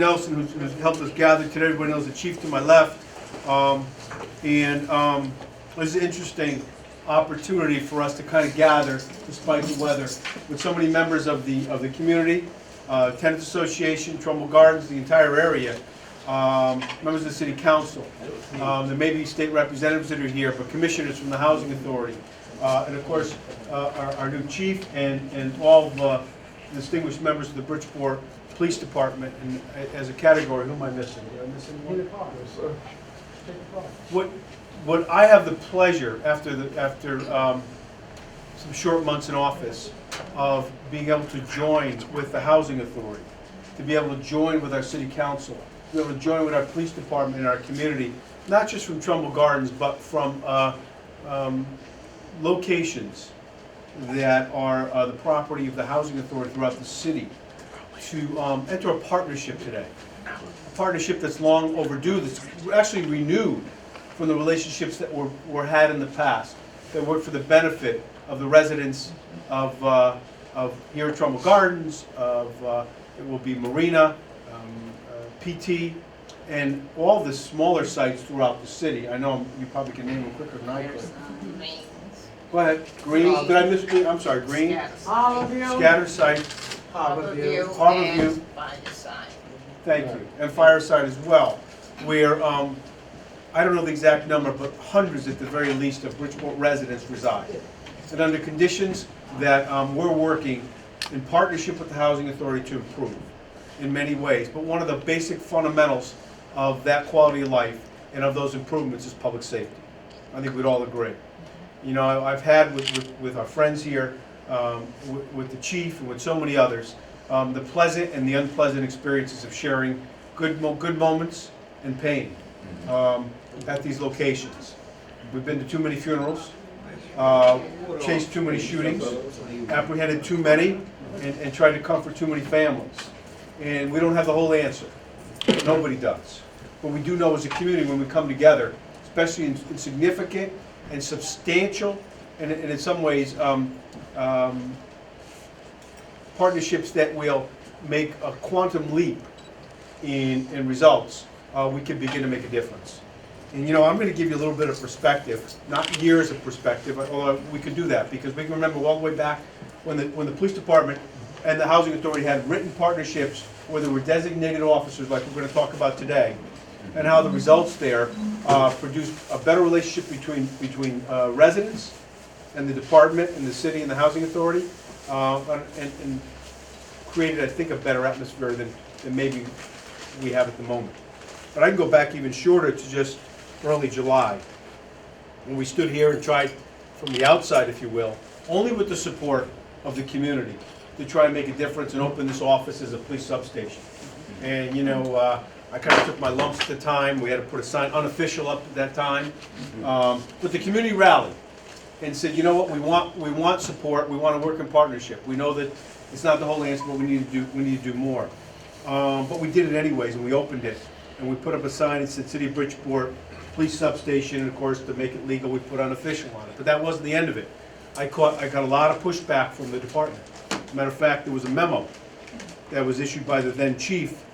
Nelson, who's helped us gather today. Everybody knows the chief to my left. It's an interesting opportunity for us to kind of gather, despite the weather, with so many members of the community, Tenants Association, Trumbull Gardens, the entire area, members of the City Council. There may be state representatives that are here, but commissioners from the Housing Authority, and of course our new chief and all of the distinguished members of the Bridgeport Police Department. And as a category, who am I missing? Am I missing one? What I have the pleasure after some short months in office of being able to join with the Housing Authority, to be able to join with our City Council, to be able to join with our Police Department and our community, not just from Trumbull Gardens, but from locations that are the property of the Housing Authority throughout the city, to enter a partnership today. A partnership that's long overdue, that's actually renewed from the relationships that were had in the past, that work for the benefit of the residents of here at Trumbull Gardens, it will be Marina, PT, and all the smaller sites throughout the city. I know you probably can name them quicker than I could. Go ahead. Green. Did I miss Green? I'm sorry. Green. Scatter site. Harborview. Harborview. Fireside. Thank you. And Fireside as well, where I don't know the exact number, but hundreds at the very least of Bridgeport residents reside. And under conditions that we're working in partnership with the Housing Authority to improve in many ways. But one of the basic fundamentals of that quality of life and of those improvements is public safety. I think we'd all agree. You know, I've had with our friends here, with the chief and with so many others, the pleasant and the unpleasant experiences of sharing good moments and pain at these locations. We've been to too many funerals, chased too many shootings, apprehended too many, and tried to comfort too many families. And we don't have the whole answer. Nobody does. But we do know as a community when we come together, especially in significant and substantial, and in some ways partnerships that will make a quantum leap in results, we can begin to make a difference. And you know, I'm going to give you a little bit of perspective, not years of perspective, although we could do that, because we can remember all the way back when the police department and the Housing Authority had written partnerships where there were designated officers like we're going to talk about today, and how the results there produced a better relationship between residents and the department and the city and the Housing Authority, and created, I think, a better atmosphere than maybe we have at the moment. But I can go back even shorter to just early July, when we stood here and tried from the outside, if you will, only with the support of the community, to try and make a difference and open this office as a police substation. And you know, I kind of took my lumps at the time. We had to put a sign, unofficial, up at that time. But the community rallied and said, you know what, we want support. We want to work in partnership. We know that it's not the whole answer, but we need to do more. But we did it anyways, and we opened it, and we put up a sign that said City of Bridgeport Police Substation, and of course, to make it legal, we put unofficial on it. But that wasn't the end of it. I got a lot of pushback from the department. As a matter of fact, there was a memo that was issued by the then chief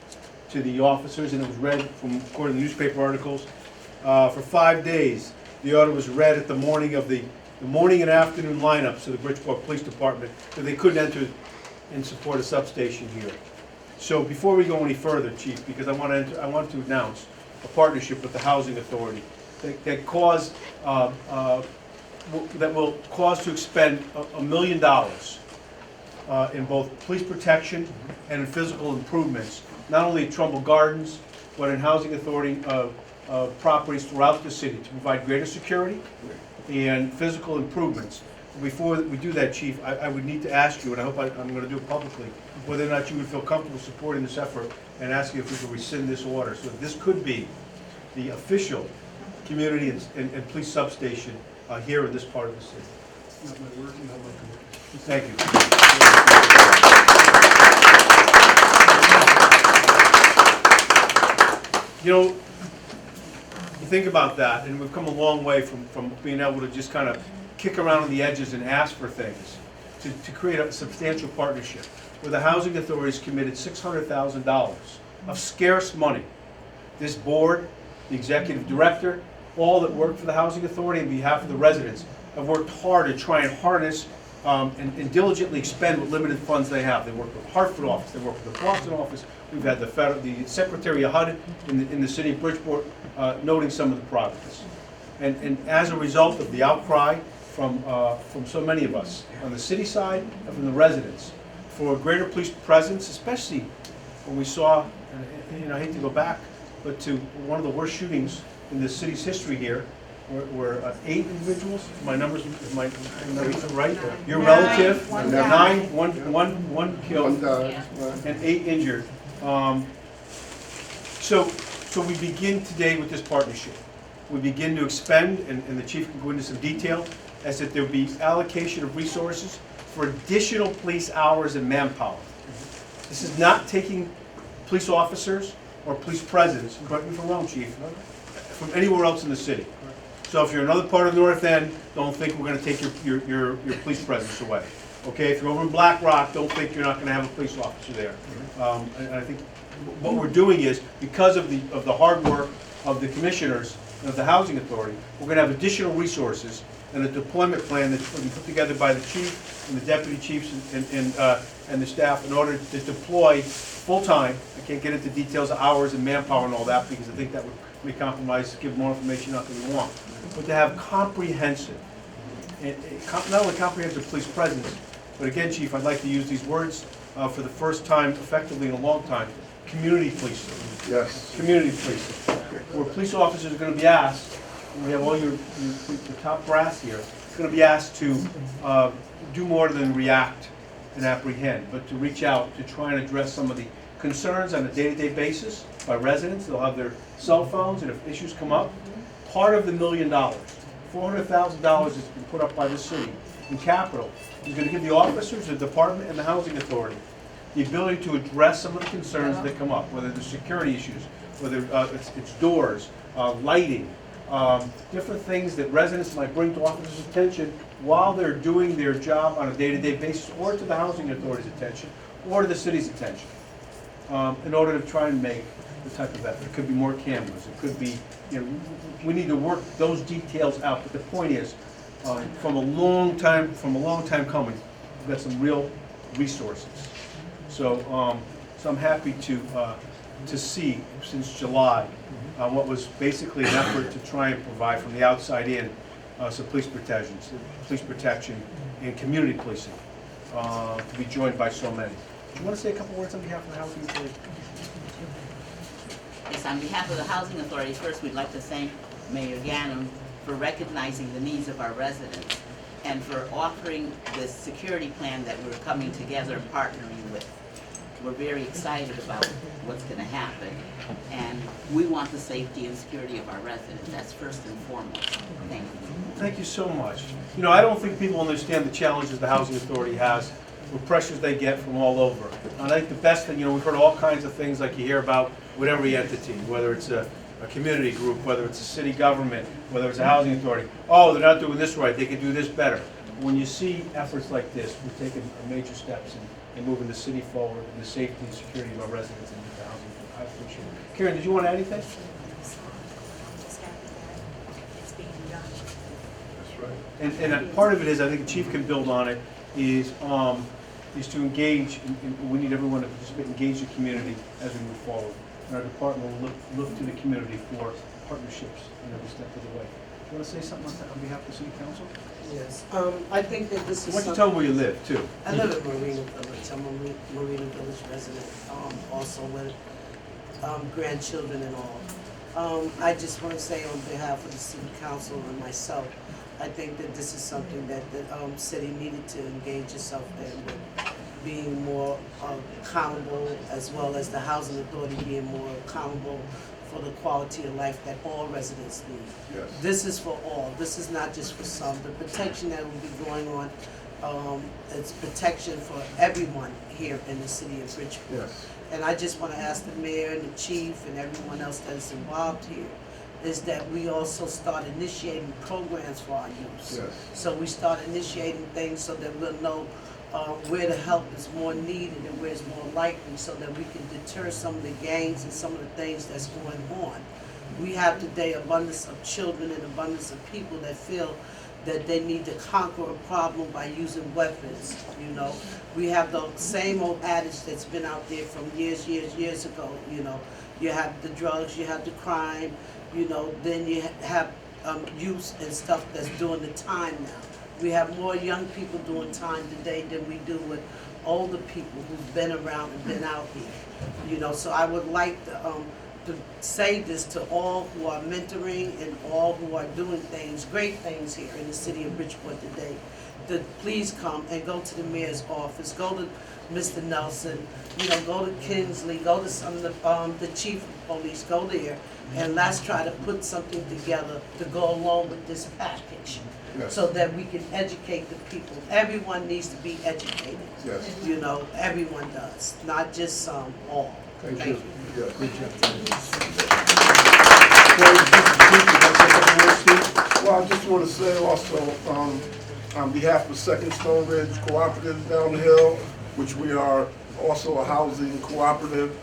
to the officers, and it was read from, according to newspaper articles, for 5 days. The order was read at the morning and afternoon lineups of the Bridgeport Police Department, that they couldn't enter and support a substation here. So before we go any further, Chief, because I want to announce a partnership with the Housing Authority that will cause to expend $1 million in both police protection and in physical improvements, not only at Trumbull Gardens, but in Housing Authority properties throughout the city, to provide greater security and physical improvements. Before we do that, Chief, I would need to ask you, and I hope I'm going to do it publicly, whether or not you would feel comfortable supporting this effort and asking if we could rescind this order. So this could be the official community and police substation here in this part of the city. Thank you. You know, you think about that, and we've come a long way from being able to just kind of kick around on the edges and ask for things to create a substantial partnership where the Housing Authority has committed $600,000 of scarce money. This board, the executive director, all that work for the Housing Authority on behalf of the residents have worked hard to try and harness and diligently expend what limited funds they have. They work with the Hartford office, they work with the Boston office. We've had the Secretary of HUD in the city of Bridgeport noting some of the progress. And as a result of the outcry from so many of us on the city side and from the residents for greater police presence, especially when we saw, and I hate to go back, but to one of the worst shootings in the city's history here, where 8 individuals, my numbers, my numbers are right, your relative, 9, one killed, and 8 injured. So we begin today with this partnership. We begin to expend, and the chief can go into some detail, as that there will be allocation of resources for additional police hours and manpower. This is not taking police officers or police presidents, correct me if I'm wrong, chief, from anywhere else in the city. So if you're another part of the North End, don't think we're going to take your police presence away. Okay, if you're over in Black Rock, don't think you're not going to have a police officer there. And I think what we're doing is, because of the hard work of the commissioners of the Housing Authority, we're going to have additional resources and a deployment plan that's going to be put together by the chief and the deputy chiefs and the staff in order to deploy full-time. I can't get into details of hours and manpower and all that, because I think that would may compromise, give more information out than we want. But to have comprehensive, not only comprehensive police presence, but again, Chief, I'd like to use these words for the first time effectively in a long time, community policing. Yes. Community policing, where police officers are going to be asked, and we have all your top brass here, going to be asked to do more than react and apprehend, but to reach out to try and address some of the concerns on a day-to-day basis by residents. They'll have their cell phones, and if issues come up, part of the $1 million, $400,000 that's been put up by the city in capital, is going to give the officers, the department, and the Housing Authority the ability to address some of the concerns that come up, whether there's security issues, whether it's doors, lighting, different things that residents might bring to officers' attention while they're doing their job on a day-to-day basis, or to the Housing Authority's attention, or to the city's attention, in order to try and make the type of effort. It could be more cameras. It could be, we need to work those details out. But the point is, from a long time coming, we've got some real resources. So, so I'm happy to see since July what was basically an effort to try and provide from the outside in some police protection and community policing to be joined by so many. Do you want to say a couple words on behalf of the Housing Authority? Yes, on behalf of the Housing Authority, first we'd like to thank Mayor Ganim for recognizing the needs of our residents and for offering this security plan that we're coming together and partnering with. We're very excited about what's going to happen, and we want the safety and security of our residents. That's first and foremost. Thank you. Thank you so much. I don't think people understand the challenges the Housing Authority has, the pressures they get from all over. And I think the best thing, we've heard all kinds of things like you hear about with every entity, whether it's a community group, whether it's a city government, whether it's a housing authority. Oh, they're not doing this right, they could do this better. When you see efforts like this, we're taking major steps in moving the city forward and the safety and security of our residents and the housing. I appreciate it. Karen, did you want to add anything? Just happy that it's being done. That's right. And part of it is, I think the chief can build on it, is to engage, and we need everyone to participate, engage the community as we move forward. And our department will look to the community for partnerships in every step of the way. Do you want to say something on behalf of the city council? Yes, I think that this is Why don't you something. tell them where you live, too? I live in Marina Village. I'm a Marina Village resident, also with grandchildren and all. I just want to say on behalf of the city council and myself, I think that this is something that the city needed to engage itself in, with being more accountable, as well as the housing authority being more accountable for the quality of life that all residents need. Yes. This is for all. This is not just for some. The protection that will be going on, it's protection for everyone here in the city of Bridgeport. Yes. And I just want to ask the mayor and the chief and everyone else that is involved here, is that we also start initiating programs for our youth. Yes. So we start initiating things so that we'll know where the help is more needed and where it's more likely, so that we can deter some of the gangs and some of the things that's going on. We have today abundance of children and abundance of people that feel that they need to conquer a problem by using weapons, you know. We have the same old adage that's been out there from years ago, you know. You have the drugs, you have the crime, you know, then you have youth and stuff that's doing the time now. We have more young people doing time today than we do with older people who've been around and been out here, you know. So I would like to say this to all who are mentoring and all who are doing things, great things here in the city of Bridgeport today, to please come and go to the mayor's office, go to Mr. Nelson, you know, go to Kingsley, go to some of the chief of police, go there, and let's try to put something together to go along with this package. Yes. So that we can educate the people. Everyone needs to be educated. Yes. You know, everyone does, not just some, all. Thank you. Yes. Well, I just want to say also, on behalf of Second Stone Ridge Cooperative down the hill, which we are also a housing cooperative,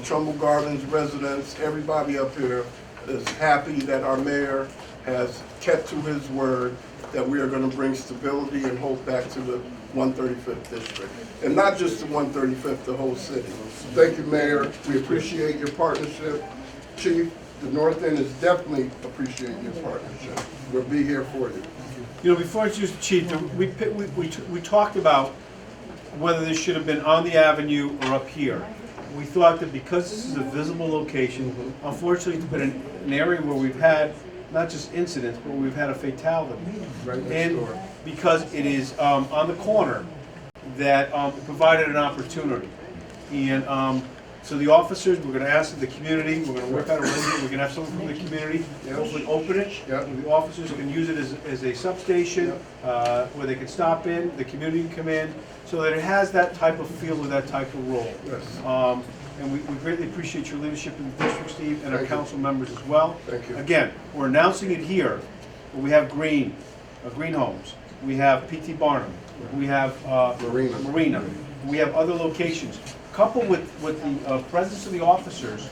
Trumbull Gardens residents, everybody up here is happy that our mayor has kept to his word that we are going to bring stability and hope back to the 135th district. And not just the 135th, the whole city. Thank you, Mayor. We appreciate your partnership. Chief, the North End is definitely appreciating your partnership. We'll be here for you. You know, before I introduce the chief, we talked about whether this should have been on the avenue or up here. We thought that because this is a visible location, unfortunately it's been an area where we've had not just incidents, but we've had a fatality. Right next And door. because it is on the corner, that provided an opportunity. And so the officers, we're gonna ask the community, we're gonna work out a arrangement, we're gonna have someone from the community, Yes. hopefully open it. Yep. The officers can use it as a substation, where they can stop in, the community can come in, so that it has that type of feel with that type of role. Yes. And we greatly appreciate your leadership in the district, Steve, and our Thank you. council members as well. Thank you. Again, we're announcing it here, but we have Green Homes, we have P.T. Barnum, we have Marina, we have other locations. Coupled with the presence of the officers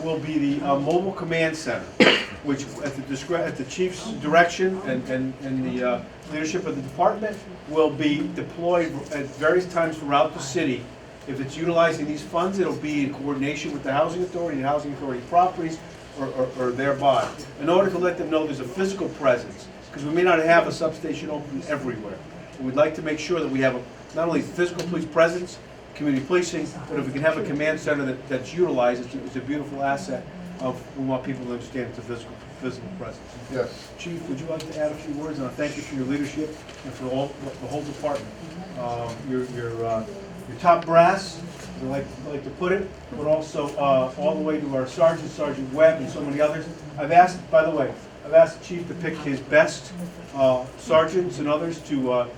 will be the mobile command center, which at the chief's direction and the leadership of the department will be deployed at various times throughout the city. If it's utilizing these funds, it'll be in coordination with the housing authority and housing authority properties or thereby, in order to let them know there's a physical presence, because we may not have a substation open everywhere. We'd like to make sure that we have not only physical police presence, community policing, but if we can have a command center that's utilized, it's a beautiful asset. We want people to understand it's a physical presence. Yes. Chief, would you like to add a few words? And I thank you for your leadership and for the whole department. Your top brass, as I like to put it, but also all the way to our sergeant, Sergeant Webb, and so many others. I've asked the chief to pick his best sergeants and others to,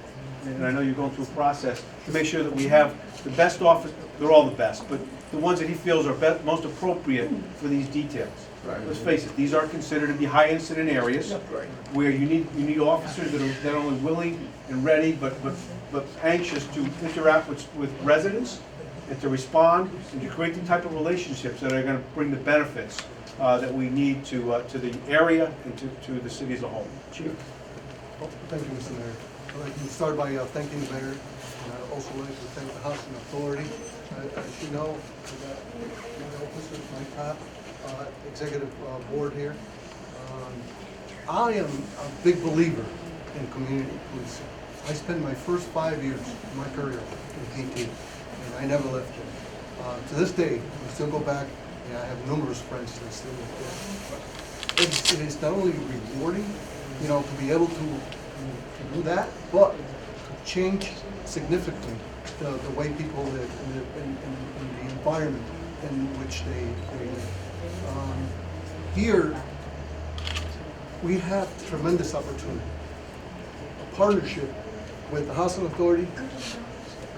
and I know you're going through a process, to make sure that we have the best office. They're all the best, but the ones that he feels are most appropriate for these details. Right. Let's face it, these are considered to be high incident areas Right. where you need officers that are not only willing and ready, but anxious to interact with residents and to respond and to create the type of relationships that are going to bring the benefits that we need to the area and to the city as a whole. Chief? Thank you, Mr. Mayor. I'd like to start by thanking the mayor, and I'd also like to thank the Housing Authority. As you know, this is my top executive board here. I am a big believer in community policing. I spent my first 5 years of my career in PT, and I never left it. To this day, I still go back, and I have numerous friends that still live there. It is not only rewarding, to be able to do that, but to change significantly the way people live in the environment in which they live. Here, we have tremendous opportunity. A partnership with the Housing Authority,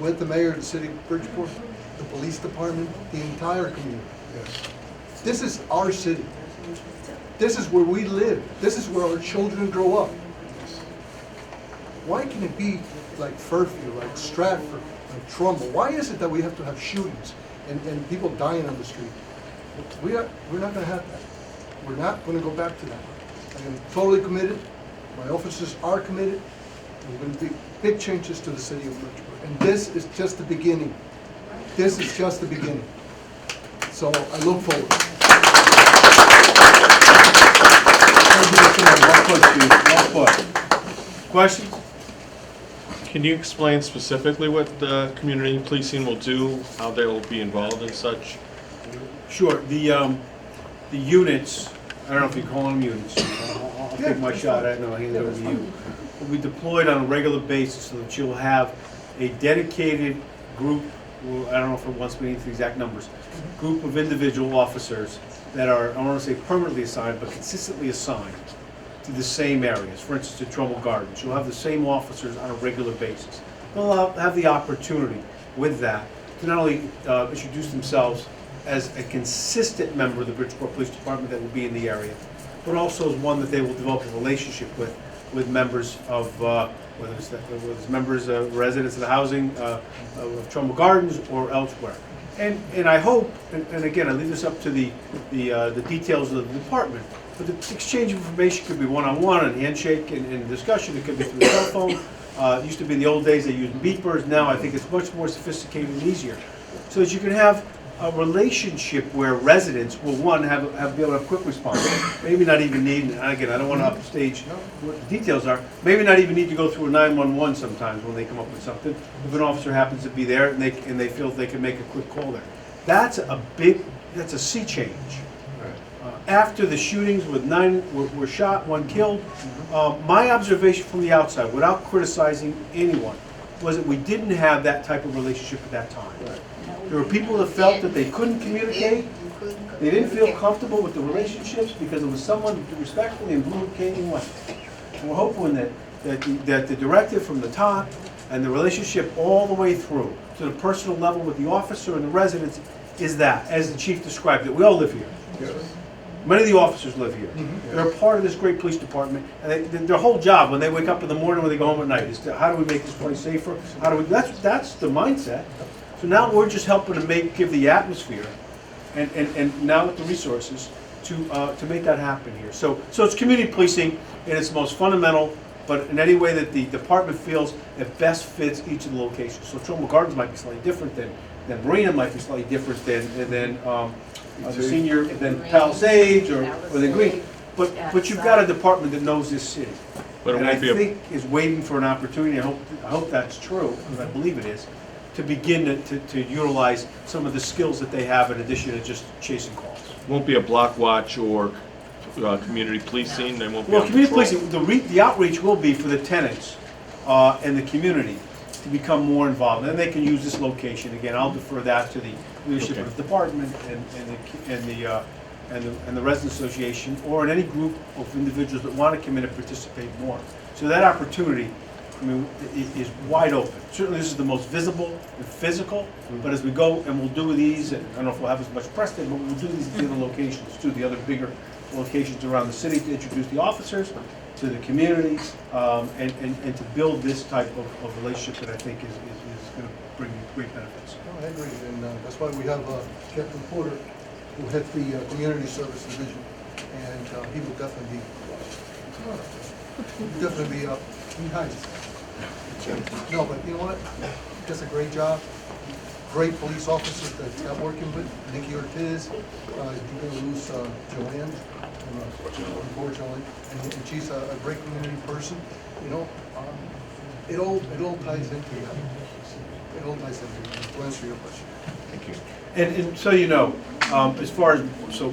with the mayor of the city of Bridgeport, the police department, the entire community. Yes. This is our city. This is where we live. This is where our children grow up. Why can it be like Fairfield, like Stratford, like Trumbull? Why is it that we have to have shootings and people dying on the street? We're not gonna have that. We're not gonna go back to that. I am totally committed. My officers are committed. There's going to be big changes to the city of Bridgeport. And this is just the beginning. This is just the beginning. So I look forward. Thank you, Mr. Mayor. Well put, Chief. Well put. Questions? Can you explain specifically what the community policing will do, how they will be involved in such? Sure. The units, I don't know if you call them units. I'll take my shot at it and I'll hand it over to you. Will be deployed on a regular basis so that you'll have a dedicated group, well, I don't know if it wants me into the exact numbers, group of individual officers that are, I don't want to say permanently assigned, but consistently assigned to the same areas. For instance, to Trumbull Gardens, you'll have the same officers on a regular basis. They'll have the opportunity with that to not only introduce themselves as a consistent member of the Bridgeport Police Department that will be in the area, but also as one that they will develop a relationship with members of, whether it's members of residents of the housing of Trumbull Gardens or elsewhere. And I hope, and again, I leave this up to the details of the department, but the exchange of information could be one-on-one and handshake and discussion. It could be through the cell phone. It used to be in the old days they used beepers. Now I think it's much more sophisticated and easier. So that you can have a relationship where residents will, one, be able to have quick response. Maybe not even need, and again, I don't want to upstage what the details are, maybe not even need to go through a 911 sometimes when they come up with something. If an officer happens to be there and they feel they can make a quick call there. That's a sea change. After the shootings with 9 were shot, 1 killed, my observation from the outside, without criticizing anyone, was that we didn't have that type of relationship at that time. There were people that felt that they couldn't communicate. They didn't feel comfortable with the relationships because it was someone respectfully and blue came and went. And we're hoping that the directive from the top and the relationship all the way through to the personal level with the officer and the residents is that, as the chief described it. We all live here. Yes. Many of the officers live here. They're a part of this great police department, and their whole job when they wake up in the morning, when they go home at night, is to, how do we make this place safer? How do we? That's the mindset. So now we're just helping to give the atmosphere, and now with the resources to make that happen here. So it's community policing in its most fundamental, but in any way that the department feels it best fits each of the locations. So Trumbull Gardens might be slightly different than Marina, might be slightly different than the senior, than Palisades or the Green. But you've got a department that knows this city. But it And I won't be a, think is waiting for an opportunity, I hope that's true, because I believe it is, to begin to utilize some of the skills that they have in addition to just chasing calls. won't be a block watch or community policing, they won't be Well, on community patrol. policing, the outreach will be for the tenants and the community to become more involved. And then they can use this location. Again, I'll defer that to the leadership Okay. of the department and the resident association, or in any group of individuals that want to come in and participate more. So that opportunity, I mean, is wide open. Certainly this is the most visible and physical, but as we go and we'll do these, and I don't know if we'll have as much press there, but we'll do these at the other locations too, the other bigger locations around the city, to introduce the officers to the communities, and to build this type of relationship that I think is going to bring great benefits. No, I agree, and that's why we have Captain Porter, who heads the Community Service Division, and he will definitely be behind us. No, but you know what? He does a great job. Great police officers that I'm working with. Nikki Ortiz, you're going to lose Joanne, unfortunately, and she's a great community person. You know, it all ties into that. It all ties into that. To answer your question. Thank you. And so you know, as far as, so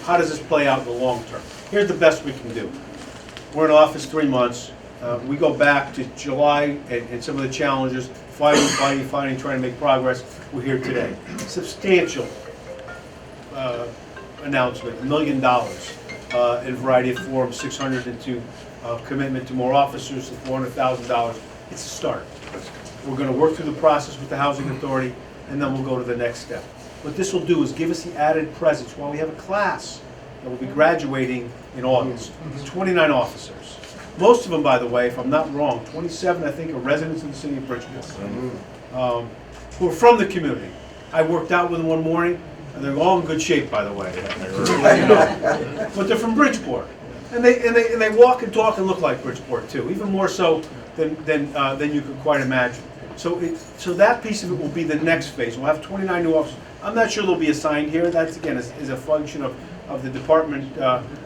how does this play out in the long term? Here's the best we can do. We're in office 3 months. We go back to July and some of the challenges, fighting, trying to make progress. We're here today. Substantial announcement, $1 million in a variety of forms, 600 into commitment to more officers, $400,000. It's a start. We're going to work through the process with the Housing Authority, and then we'll go to the next step. What this will do is give us the added presence while we have a class that will be graduating in August. 29 officers. Most of them, by the way, if I'm not wrong, 27, I think, are residents of the city of Bridgeport, who are from the community. I worked out with them one morning, and they're all in good shape, by the way. But they're from Bridgeport. And they walk and talk and look like Bridgeport, too, even more so than you could quite imagine. So that piece of it will be the next phase. We'll have 29 new officers. I'm not sure they'll be assigned here. That's, again, is a function of the department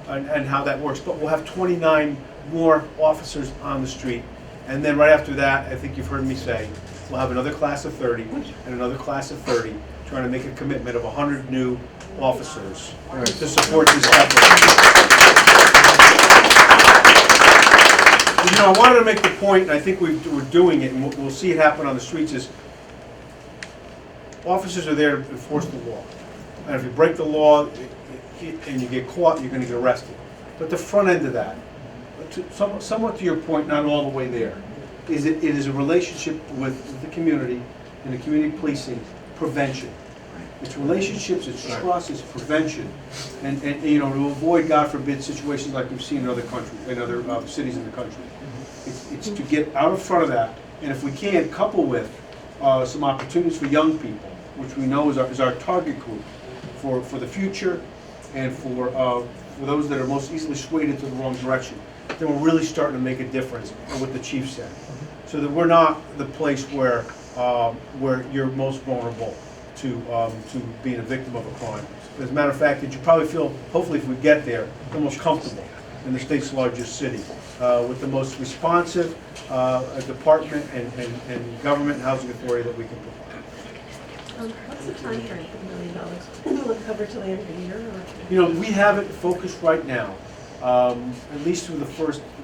and how that works. But we'll have 29 more officers on the street. And then right after that, I think you've heard me say, we'll have another class of 30 and another class of 30, trying to make a commitment of 100 new officers to support this effort. You know, I wanted to make the point, and I think we're doing it, and we'll see it happen on the streets, is officers are there to enforce the law. And if you break the law and you get caught, you're going to get arrested. But the front end of that, somewhat to your point, not all the way there, is it is a relationship with the community and the community policing, prevention. It's relationships, it's trust, it's prevention, and you know, to avoid, God forbid, situations like we've seen in other countries, in other cities in the country. It's to get out in front of that, and if we can, couple with some opportunities for young people, which we know is our target group for the future, and for those that are most easily swayed into the wrong direction. Then we're really starting to make a difference in what the chief said, so that we're not the place where you're most vulnerable to being a victim of a crime. As a matter of fact, that you probably feel, hopefully if we get there, the most comfortable in the state's largest city, with the most responsive department and government and housing authority that we can provide. What's the time frame for $1 million? Will it cover till the end of the year? Or? You know, we have it focused right now, at least through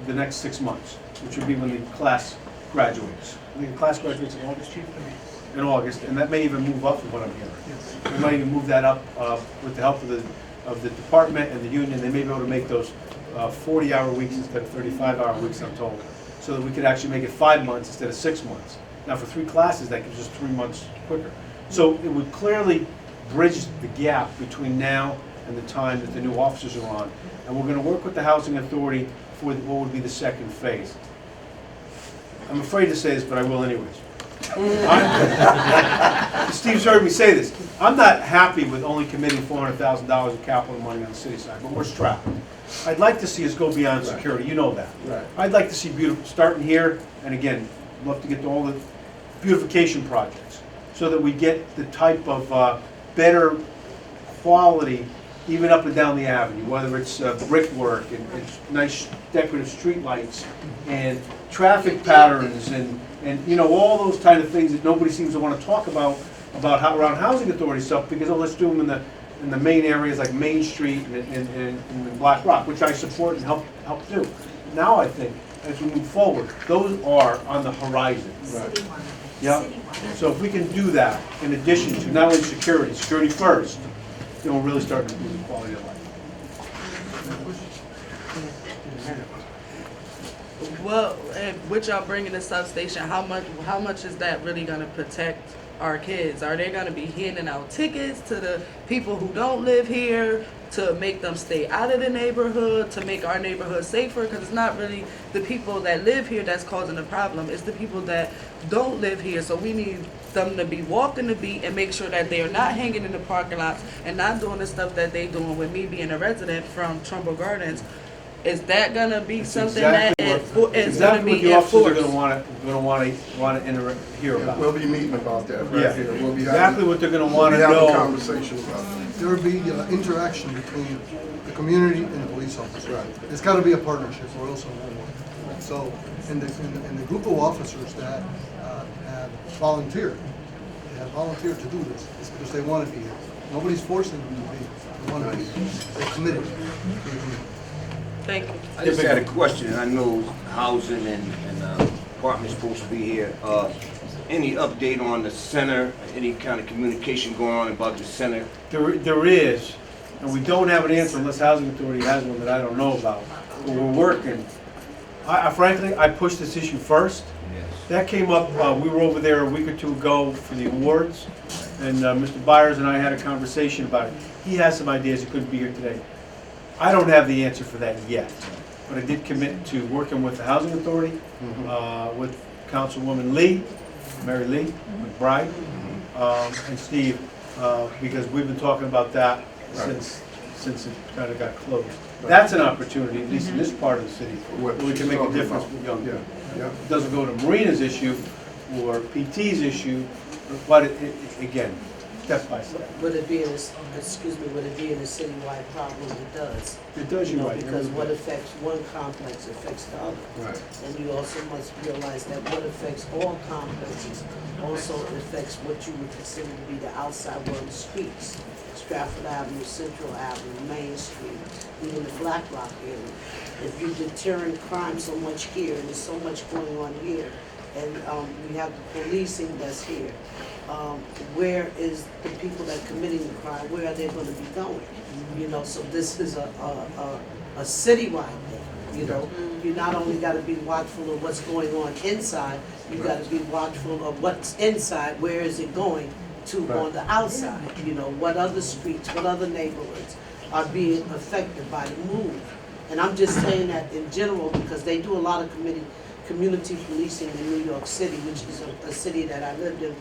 the next 6 months, which would be when the class graduates. I think the class graduates in August, Chief? In August, and that may even move up from what I'm hearing. Yes. We might even move that up with the help of the department and the union. They may be able to make those 40-hour weeks instead of 35-hour weeks, I'm told, so that we could actually make it 5 months instead of 6 months. Now, for 3 classes, that gives us 3 months quicker. So it would clearly bridge the gap between now and the time that the new officers are on. And we're going to work with the housing authority for what would be the second phase. I'm afraid to say this, but I will anyways. Steve's heard me say this. I'm not happy with only committing $400,000 of capital money on the city side, but we're strapped. I'd like to see us go beyond security. You know that. Right. I'd like to see starting here, and again, love to get to all the beautification projects, so that we get the type of better quality even up and down the avenue, whether it's brickwork and nice decorative street lights and traffic patterns and you know, all those kind of things that nobody seems to want to talk about how around housing authority stuff, because let's do them in the main areas like Main Street and Black Rock, which I support and help do. Now I think as we move forward, those are on the horizon. Right. Yeah. So if we can do that, in addition to not only security first, then we'll really start to improve the quality of life. Well, with y'all bringing the substation, how much is that really going to protect our kids? Are they going to be handing out tickets to the people who don't live here to make them stay out of the neighborhood, to make our neighborhood safer? Because it's not really the people that live here that's causing the problem. It's the people that don't live here. So we need them to be walking the beat and make sure that they are not hanging in the parking lots and not doing the stuff that they doing. With me being a resident from Trumbull Gardens, is that gonna be something that is gonna be Exactly what the officers are enforced? gonna want to hear about. We'll be meeting about that right Yeah. here. We'll be Exactly what they're gonna want to We'll be having a know. conversation about that. There will be interaction between the community and the police officers. Right. It's got to be a partnership, or else it won't work. So, in the group of officers that have volunteered, to do this, it's because they want to be here. Nobody's forcing them to be. They want to be. They're committed. Thank you. I just had a question, and I know housing and apartments supposed to be here. Any update on the center? Any kind of communication going on about the center? There is, and we don't have an answer unless Housing Authority has one that I don't know about. But we're working. Frankly, I pushed this issue first. Yes. That came up, we were over there a week or two ago for the awards, and Mr. Byers and I had a conversation about it. He has some ideas, he couldn't be here today. I don't have the answer for that yet. but I did commit to working with the Housing Authority, with Councilwoman Lee, Mary Lee McBride, and Steve, because we've been talking about that since it kind of got closed. That's an opportunity, at least in this part of the city, where we can make a difference with young people. It doesn't go to Marina's issue or PT's issue, but again, step by step. Would it be, would it be a citywide problem? It does. It does, You you're know, right. because what affects one complex affects the other. Right. And you also must realize that what affects all complexes also affects what you would consider to be the outside world streets. Stratford Avenue, Central Avenue, Main Street, even the Black Rock area. If you're deterring crime so much here, and there's so much going on here, and we have the policing that's here, where is the people that are committing the crime, where are they gonna be going? You know, so this is a citywide thing, you know? You not only gotta be watchful of what's going on inside, you gotta be watchful of what's inside, where is it going to on the outside? You know, what other streets, what other neighborhoods are being affected by the move? And I'm just saying that in general because they do a lot of community policing in New York City, which is a city that I lived in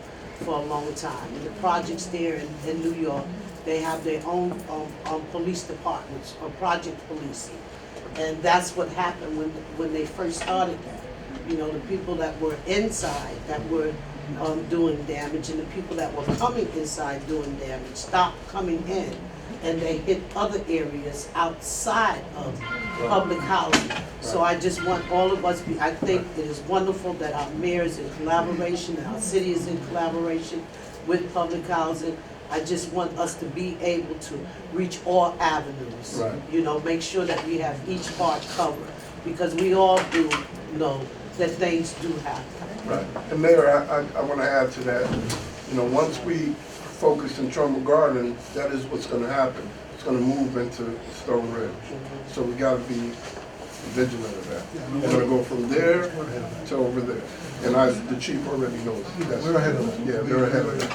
for a long time. And the projects there in New York, they have their own police departments or project policing. And that's what happened when they first started that. You know, the people that were inside that were doing damage and the people that were coming inside doing damage stopped coming in and they hit other areas outside of public housing. So I just want all of us, I think it is wonderful that our mayor is in collaboration, and our city is in collaboration with public housing. I just want us to be able to reach all avenues. Right. You know, make sure that we have each part covered, because we all do know that things do happen. Right. And Mayor, I want to add to that. You know, once we focus in Trumbull Gardens, that is what's going to happen. It's going to move into Stone Ridge. So we got to be vigilant of that. We're going to go from there to over there. And the chief already knows. We're ahead of it. Yeah, they're ahead of it.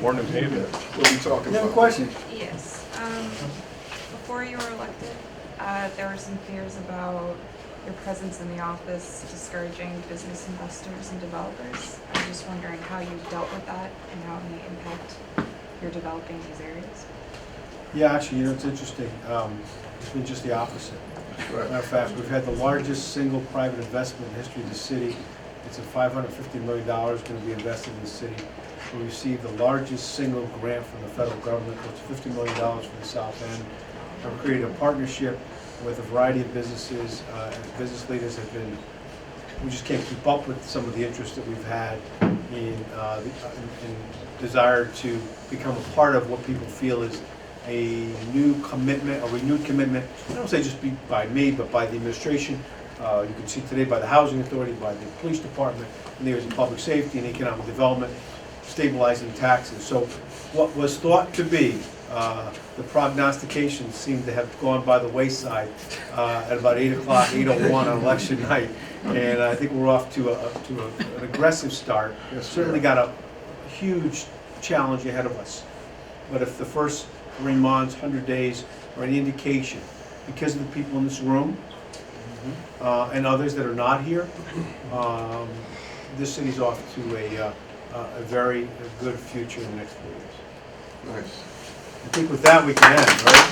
More than pavement. What are we talking You have a about? question? Yes. Before you were elected, there were some fears about your presence in the office discouraging business investors and developers. I'm just wondering how you dealt with that and how it may impact your developing these areas. Yeah, actually, you know, it's interesting. It's been just the opposite. Matter of fact, we've had the largest single private investment in the history of the city. It's a $550 million going to be invested in the city. We received the largest single grant from the federal government, which is $50 million for the South End. We've created a partnership with a variety of businesses. Business leaders have been, we just can't keep up with some of the interest that we've had in desire to become a part of what people feel is a new commitment, a renewed commitment. I don't say just by me, but by the administration. You can see today by the Housing Authority, by the police department, and there's public safety and economic development, stabilizing taxes. So what was thought to be the prognostications seemed to have gone by the wayside at about 8 o'clock, 8:01 on election night. And I think we're off to an aggressive start. Certainly got a huge challenge ahead of us. But if the first 3 months, 100 days are any indication, because of the people in this room and others that are not here, this city's off to a very good future in the next 4 years. Nice. I think with that we can end, right?